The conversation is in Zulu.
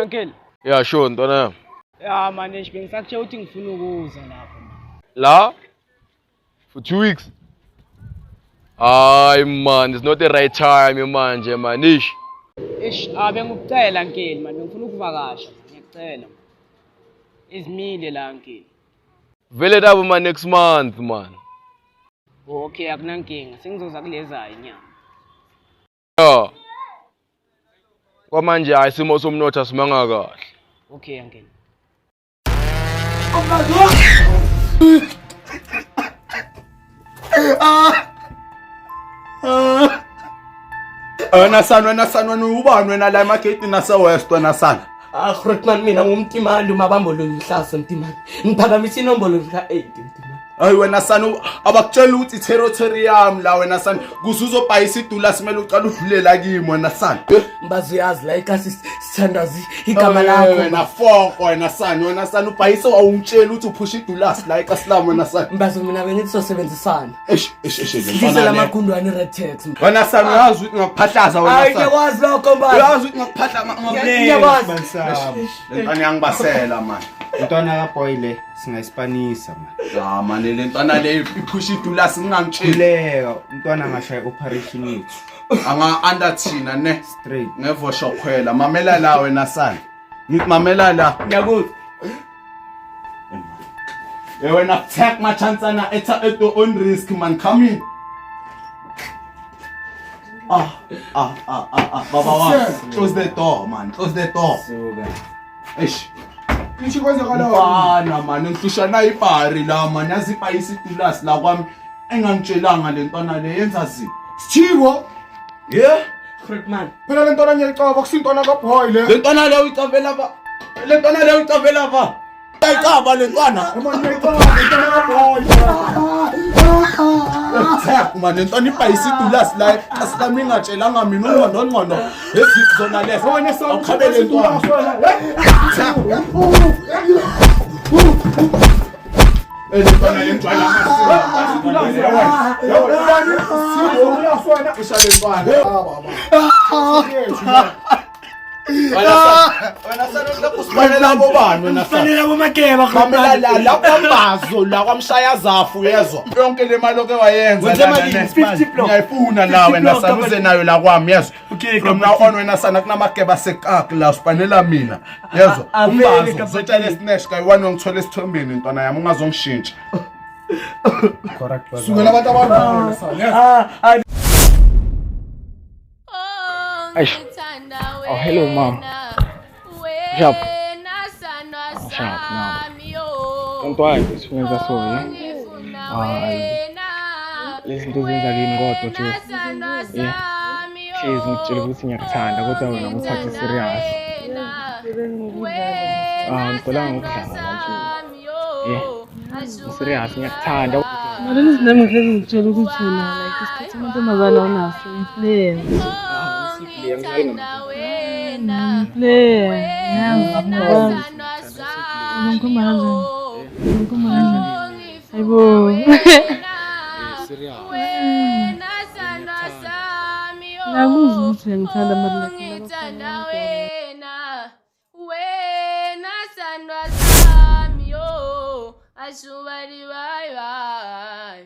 uncle. Yeah, sure, ntwana. Yeah, manish, bengisakutshela ukuthi ngifuna ukuza lapha. La? For 2 weeks? Ay man, it's not the right time manje manish. Bengukucela uncle man, ngifuna ukuvakasha, ngiyacela. Izimile la uncle. Vele dabo man next month man. Okay, akunankinga. Sengizoza kulezayo inyanga. Yeah. Kwamanje ayisimo somnotho asimanga kahle. Okay uncle. Wena sana ubani wena la emaketini nase West wena sana. Grootman mina ngumtimandi umabambo lo ngihlasa umtimandi. Ngiphakamisa inombolo ka 8 umtimandi. Hayi wena sana abakutshela ukuthi territory yami la wena sana kuzuzobhayisa idula simele uqala udlulela kimi wena sana. Mbazi yazi la ikasi sithandazi igama lakho wena foko wena sana ubhayisa awungitshela ukuthi uphusha idula la ikasi lami wena sana. Mbazi mina bengithi sosebenzisana. Ngizela amagundwane retex. Wena sana uyazi ukuthi ngakuphahlaza wena sana. Hayi ngiyakwazi lokho mbazi. Uyazi ukuthi ngakuphahlaza ngiyakwazi. Lentwana ngiyangibasela man. Intwana kaboy le singayiSpanisa man. Ja man lentwana le iphusha idula singangitsheli. Kuleka intwana ngashaya operation yethu. Anga under thina ne Straight. ngevosho khwela mamela la wena sana. Ngimamela la. Ngiyakuzwa. Wena take my chance na at your own risk man, come in. Baba wa close the door man, close the door. Eish. Ithi kwenzakala bana man, ngihlushana ibhari la man, yazibhayisa idulasi la kwami engangitshelanga lentwana le yenza zi. Sithiwo? Yeah. Grootman. Phela lentwana ngiyacaba kusintwana kaBoy le. Lentwana le uyicabela ba? Lentwana le uyicabela ba? Ayicaba lentwana. Manje ngicaba lentwana kaBoy. Tap man lentwana ibhayisa idulasi la asilami ngatshelanga mina ungqondo ezizona lezo wena awukhabele lentwana. Lentwana lentwana wena sana kusifanele bobani wena sana Fanele bomakeba mamela la kwambazo la kwamshaya zafu yezwa yonke le mali okewayenza la ngiyayifuna la wena sana uze nayo la kwami yezwa from now on wena sana kunamakeba sekaki la usifanele mina yezwa umbazo uzotshela isnash kayi1 ngithola esithombeni ntwana yami ungazongishintsha Correct. sukela abantu abadala sana Oh, hello mom. Sharp. Sharp now. Don't worry, sifunza so listen to zenza kini kodwa nje. Please ngitshela ukuthi ngiyakuthanda kodwa wena ngithathe serious. Ngicela ngokudlala nje. Serious ngiyakuthanda. Malini izinto ngeke ngitshela ukuthi wena like isikhathi umuntu mabala unaso player. Player. Aibo. Nakuzi ukuthi ngithanda mali Asubari bye bye.